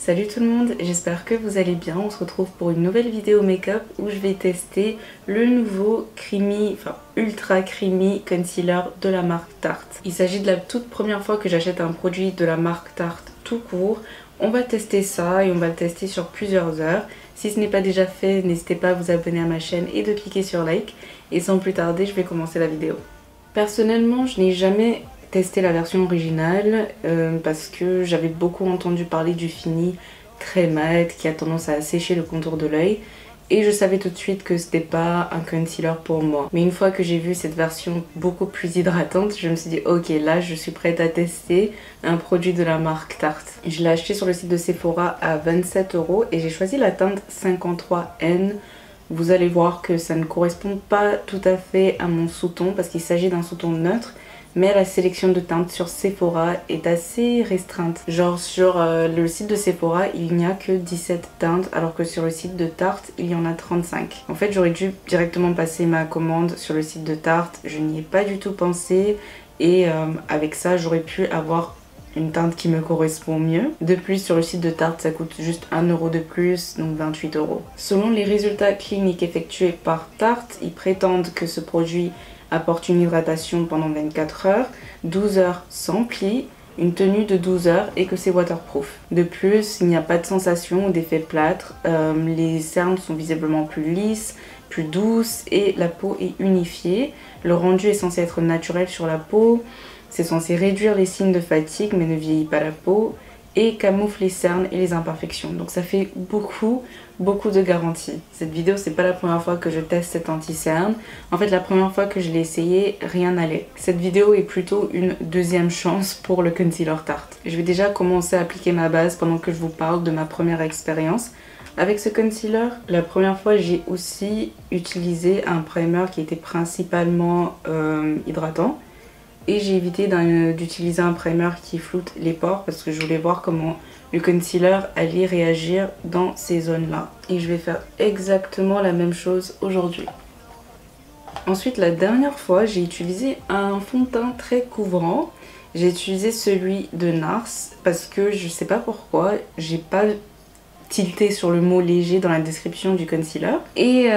Salut tout le monde, j'espère que vous allez bien. On se retrouve pour une nouvelle vidéo make-up où je vais tester le nouveau creamy, ultra creamy concealer de la marque Tarte. Il s'agit de la toute première fois que j'achète un produit de la marque Tarte tout court. On va tester ça et on va le tester sur plusieurs heures. Si ce n'est pas déjà fait, n'hésitez pas à vous abonner à ma chaîne et de cliquer sur like. Et sans plus tarder, je vais commencer la vidéo. Personnellement, je n'ai jamais testé la version originale parce que j'avais beaucoup entendu parler du fini très mat qui a tendance à assécher le contour de l'œil et je savais tout de suite que c'était pas un concealer pour moi. Mais une fois que j'ai vu cette version beaucoup plus hydratante, je me suis dit ok, là je suis prête à tester un produit de la marque Tarte. Je l'ai acheté sur le site de Sephora à 27 € et j'ai choisi la teinte 53N. Vous allez voir que ça ne correspond pas tout à fait à mon sous-ton parce qu'il s'agit d'un sous-ton neutre. Mais la sélection de teintes sur Sephora est assez restreinte. Genre sur le site de Sephora, il n'y a que 17 teintes alors que sur le site de Tarte, il y en a 35. En fait, j'aurais dû directement passer ma commande sur le site de Tarte. Je n'y ai pas du tout pensé et avec ça, j'aurais pu avoir une teinte qui me correspond mieux. De plus, sur le site de Tarte, ça coûte juste 1 € de plus, donc 28 €. Selon les résultats cliniques effectués par Tarte, ils prétendent que ce produit apporte une hydratation pendant 24 heures, 12 heures sans pli, une tenue de 12 heures et que c'est waterproof. De plus, il n'y a pas de sensation ou d'effet plâtre, les cernes sont visiblement plus lisses, plus douces et la peau est unifiée. Le rendu est censé être naturel sur la peau, c'est censé réduire les signes de fatigue mais ne vieillit pas la peau et camoufle les cernes et les imperfections. Donc ça fait beaucoup de garanties. Cette vidéo, c'est pas la première fois que je teste cet anti-cerne. En fait, la première fois que je l'ai essayé, rien n'allait. Cette vidéo est plutôt une deuxième chance pour le concealer Tarte. Je vais déjà commencer à appliquer ma base pendant que je vous parle de ma première expérience avec ce concealer. La première fois, j'ai aussi utilisé un primer qui était principalement hydratant. Et j'ai évité d'utiliser un primer qui floute les pores parce que je voulais voir comment le concealer allait réagir dans ces zones-là. Et je vais faire exactement la même chose aujourd'hui. Ensuite, la dernière fois, j'ai utilisé un fond de teint très couvrant. J'ai utilisé celui de NARS parce que je sais pas pourquoi, j'ai pas tilté sur le mot léger dans la description du concealer et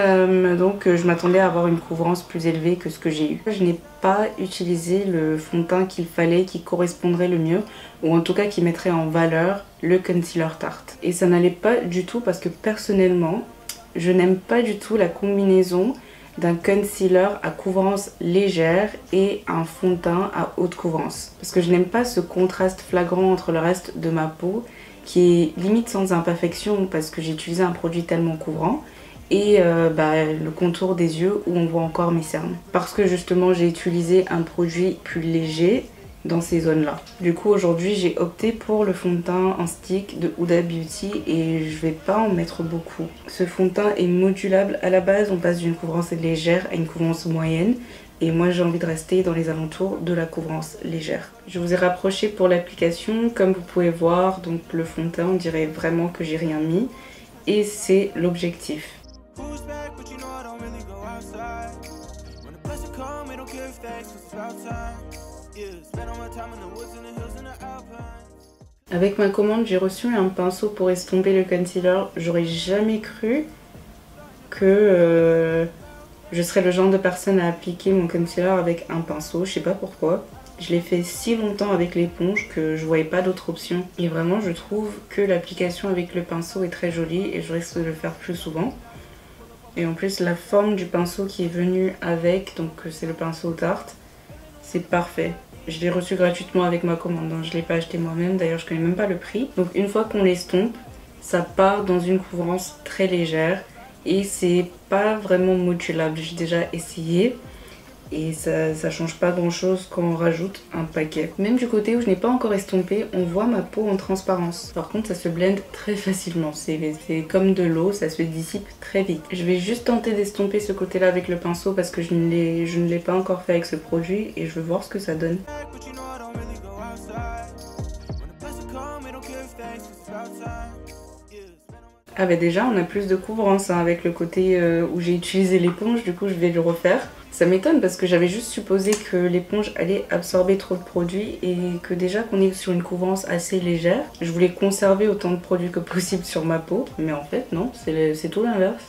donc je m'attendais à avoir une couvrance plus élevée que ce que j'ai eu. Je n'ai pas utilisé le fond de teint qu'il fallait, qui correspondrait le mieux ou en tout cas qui mettrait en valeur le concealer Tarte. Et ça n'allait pas du tout parce que personnellement je n'aime pas du tout la combinaison d'un concealer à couvrance légère et un fond de teint à haute couvrance. Parce que je n'aime pas ce contraste flagrant entre le reste de ma peau qui est limite sans imperfection parce que j'ai utilisé un produit tellement couvrant et le contour des yeux où on voit encore mes cernes. Parce que justement j'ai utilisé un produit plus léger dans ces zones là. Du coup aujourd'hui j'ai opté pour le fond de teint en stick de Huda Beauty et je vais pas en mettre beaucoup. Ce fond de teint est modulable à la base, on passe d'une couvrance légère à une couvrance moyenne. Et moi j'ai envie de rester dans les alentours de la couvrance légère. Je vous ai rapproché pour l'application, comme vous pouvez voir, donc le fond de teint on dirait vraiment que j'ai rien mis. Et c'est l'objectif. Avec ma commande j'ai reçu un pinceau pour estomper le concealer. J'aurais jamais cru que je serais le genre de personne à appliquer mon concealer avec un pinceau, je sais pas pourquoi. Je l'ai fait si longtemps avec l'éponge que je voyais pas d'autre option. Et vraiment je trouve que l'application avec le pinceau est très jolie et je risque de le faire plus souvent. Et en plus la forme du pinceau qui est venu avec, donc c'est le pinceau Tarte, c'est parfait. Je l'ai reçu gratuitement avec ma commande, hein. Je l'ai pas acheté moi-même, d'ailleurs je connais même pas le prix. Donc une fois qu'on l'estompe, ça part dans une couvrance très légère. Et c'est pas vraiment modulable, j'ai déjà essayé et ça change pas grand chose quand on rajoute un paquet. Même du côté où je n'ai pas encore estompé, on voit ma peau en transparence. Par contre ça se blende très facilement, c'est comme de l'eau, ça se dissipe très vite. Je vais juste tenter d'estomper ce côté là avec le pinceau parce que je ne l'ai pas encore fait avec ce produit et je veux voir ce que ça donne. Ah bah déjà on a plus de couvrance hein, avec le côté où j'ai utilisé l'éponge, du coup je vais le refaire. Ça m'étonne parce que j'avais juste supposé que l'éponge allait absorber trop de produits et que déjà qu'on est sur une couvrance assez légère, je voulais conserver autant de produits que possible sur ma peau. Mais en fait non, c'est tout l'inverse.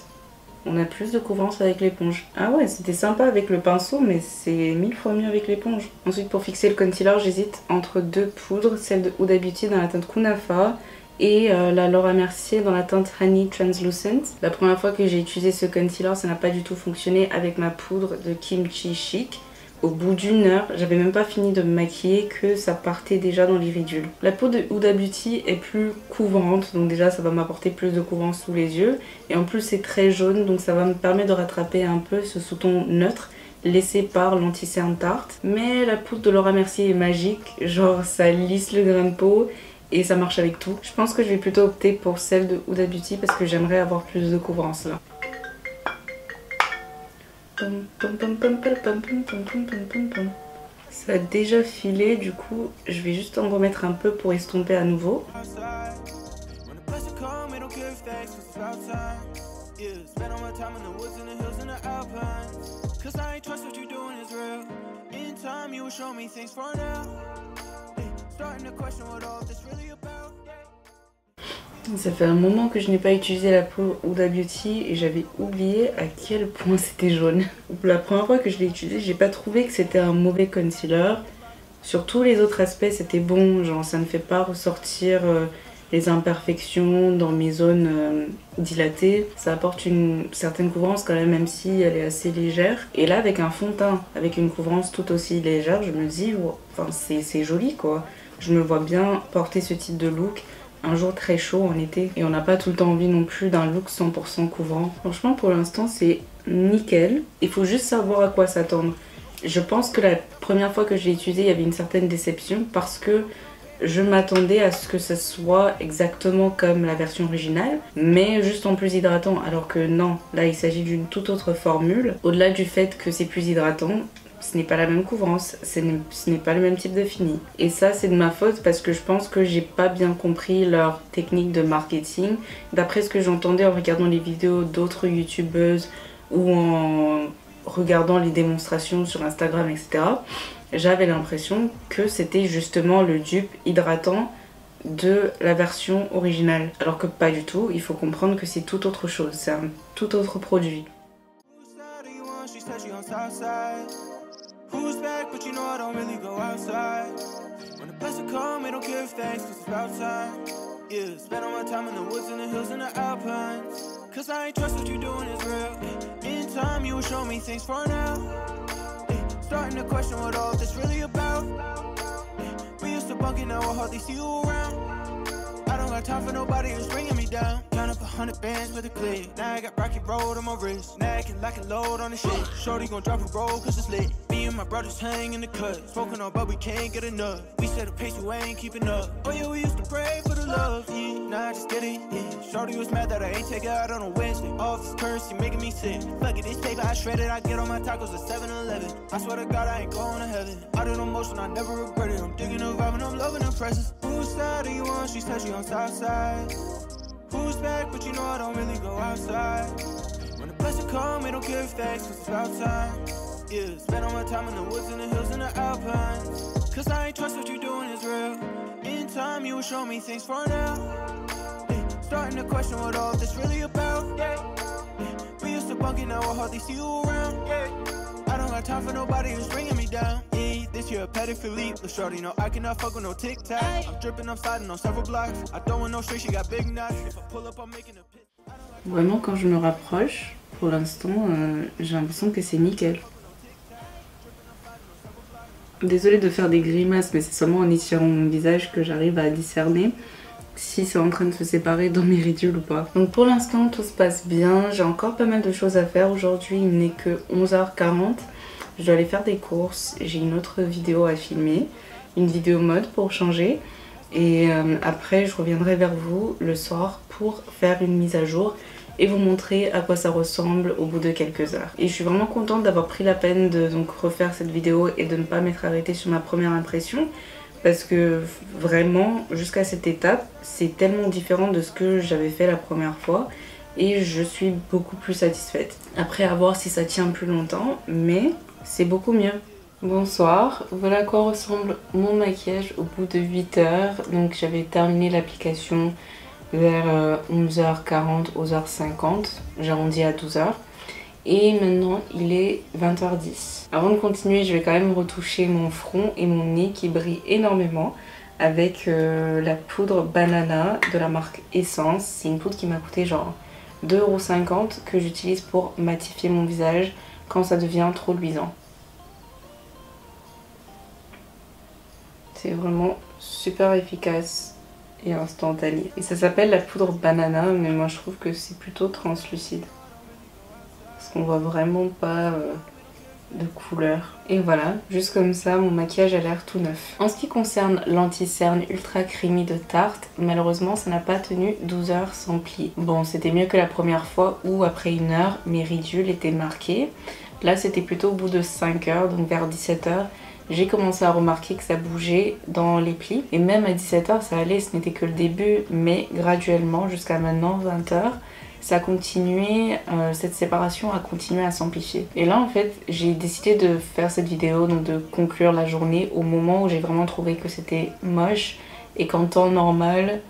On a plus de couvrance avec l'éponge. Ah ouais, c'était sympa avec le pinceau, mais c'est 1000 fois mieux avec l'éponge. Ensuite, pour fixer le concealer, j'hésite entre deux poudres, celle de Huda Beauty dans la teinte Kunafa et la Laura Mercier dans la teinte Honey Translucent. La première fois que j'ai utilisé ce concealer, ça n'a pas du tout fonctionné avec ma poudre de Kimchi Chic. Au bout d'une heure, j'avais même pas fini de me maquiller que ça partait déjà dans l'iridules. La poudre de Huda Beauty est plus couvrante, donc déjà ça va m'apporter plus de couvrance sous les yeux. Et en plus c'est très jaune, donc ça va me permettre de rattraper un peu ce sous-ton neutre laissé par l'anti-cerne Tarte. Mais la poudre de Laura Mercier est magique, genre ça lisse le grain de peau et ça marche avec tout. Je pense que je vais plutôt opter pour celle de Huda Beauty parce que j'aimerais avoir plus de couvrance là. Ça a déjà filé, du coup je vais juste en remettre un peu pour estomper à nouveau. Ça fait un moment que je n'ai pas utilisé la peau Huda Beauty et j'avais oublié à quel point c'était jaune. La première fois que je l'ai utilisé, j'ai pas trouvé que c'était un mauvais concealer. Sur tous les autres aspects, c'était bon, genre ça ne fait pas ressortir les imperfections dans mes zones dilatées. Ça apporte une certaine couvrance quand même si elle est assez légère. Et là, avec un fond de teint, avec une couvrance tout aussi légère, je me dis, wow, enfin, c'est joli quoi. Je me vois bien porter ce type de look un jour très chaud en été et on n'a pas tout le temps envie non plus d'un look 100% couvrant. Franchement pour l'instant c'est nickel, il faut juste savoir à quoi s'attendre. Je pense que la première fois que je l'ai utilisé il y avait une certaine déception parce que je m'attendais à ce que ça soit exactement comme la version originale mais juste en plus hydratant, alors que non, là il s'agit d'une toute autre formule. Au-delà du fait que c'est plus hydratant, ce n'est pas la même couvrance, ce n'est pas le même type de fini. Et ça c'est de ma faute parce que je pense que j'ai pas bien compris leur technique de marketing. D'après ce que j'entendais en regardant les vidéos d'autres youtubeuses ou en regardant les démonstrations sur Instagram etc, j'avais l'impression que c'était justement le dupe hydratant de la version originale. Alors que pas du tout, il faut comprendre que c'est tout autre chose, c'est un tout autre produit. Who's back, but you know I don't really go outside. When the blessing come, I don't give thanks, cause it's about time. Yeah, spend all my time in the woods and the hills and the alpines. Cause I ain't trust what you doing is real. In time, you will show me things for now. Starting to question what all this really about. We used to bunk it, now I hardly see you around. I don't got time for nobody who's bringing me down. Count up 100 bands with a click. Now I got Rocky Road on my wrist. Now I can lock and load on the shit. Shorty gon' drop a roll cause it's lit. Me and my brothers hang in the cut. Smoking on but we can't get enough. We set a pace we ain't keeping up. Oh yeah, we used to pray for the love, yeah. Now I just get it, yeah. Shorty was mad that I ain't take her out on a Wednesday. All this currency making me sick. Fuck it, this paper I shredded. I get on my tacos at 7-Eleven. I swear to God I ain't going to heaven. I did emotion, I never regret it. I'm digging the vibe and I'm loving the presence. Whose side are you on? She said she on Southside. Who's back, but you know I don't really go outside. When the blessing come, I don't give thanks, cause it's about time. Yeah, spend all my time in the woods and the hills and the alpines. Cause I ain't trust what you doing is real. In time, you will show me things for now. Yeah, starting to question what all this really about. Yeah, we used to bunk it, now I hardly see you around. Yeah, I don't got time for nobody who's bringing me down. Yeah, this year a Petty Philippe, but shorty, no, I cannot fuck with no tic-tac. I'm dripping, I'm sliding on several blocks. I don't want no straight, she got big knots. If I pull up, I'm making a pit. Vraiment, quand je me rapproche, pour l'instant, j'ai l'impression que c'est nickel. Désolée de faire des grimaces, mais c'est seulement en étirant mon visage que j'arrive à discerner si c'est en train de se séparer dans mes ridules ou pas. Donc pour l'instant, tout se passe bien. J'ai encore pas mal de choses à faire aujourd'hui. Il n'est que 11h40. Je dois aller faire des courses. J'ai une autre vidéo à filmer. Une vidéo mode pour changer. Et après, je reviendrai vers vous le soir pour faire une mise à jour et vous montrer à quoi ça ressemble au bout de quelques heures. Et je suis vraiment contente d'avoir pris la peine de donc refaire cette vidéo et de ne pas m'être arrêtée sur ma première impression parce que vraiment jusqu'à cette étape c'est tellement différent de ce que j'avais fait la première fois et je suis beaucoup plus satisfaite. Après à voir si ça tient plus longtemps, mais c'est beaucoup mieux. Bonsoir, voilà à quoi ressemble mon maquillage au bout de 8 heures. Donc j'avais terminé l'application vers 11h40, 11h50, j'arrondis à 12h. Et maintenant il est 20h10. Avant de continuer, je vais quand même retoucher mon front et mon nez qui brillent énormément avec la poudre Banana de la marque Essence. C'est une poudre qui m'a coûté genre 2,50 € que j'utilise pour matifier mon visage quand ça devient trop luisant. C'est vraiment super efficace et instantané. Et ça s'appelle la poudre Banana, mais moi je trouve que c'est plutôt translucide. Parce qu'on voit vraiment pas de couleur. Et voilà, juste comme ça, mon maquillage a l'air tout neuf. En ce qui concerne l'anti-cerne ultra creamy de Tarte, malheureusement ça n'a pas tenu 12 heures sans pli. Bon, c'était mieux que la première fois où après 1 heure, mes ridules étaient marquées. Là c'était plutôt au bout de 5 heures, donc vers 17 h. J'ai commencé à remarquer que ça bougeait dans les plis. Et même à 17 h ça allait, ce n'était que le début, mais graduellement jusqu'à maintenant 20 h, ça a continué, cette séparation a continué à s'amplifier. Et là en fait j'ai décidé de faire cette vidéo, donc de conclure la journée au moment où j'ai vraiment trouvé que c'était moche et qu'en temps normal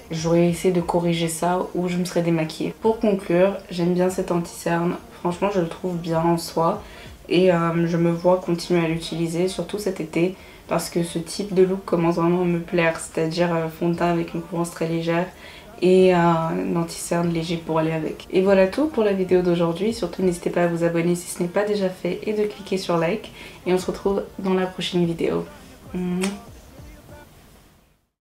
j'aurais essayé de corriger ça ou je me serais démaquillée. Pour conclure, j'aime bien cet anti-cerne, franchement je le trouve bien en soi et je me vois continuer à l'utiliser, surtout cet été parce que ce type de look commence vraiment à me plaire, c'est-à-dire fond de teint avec une couvrance très légère et un anti-cerne léger pour aller avec. Et voilà tout pour la vidéo d'aujourd'hui, surtout n'hésitez pas à vous abonner si ce n'est pas déjà fait et de cliquer sur like et on se retrouve dans la prochaine vidéo.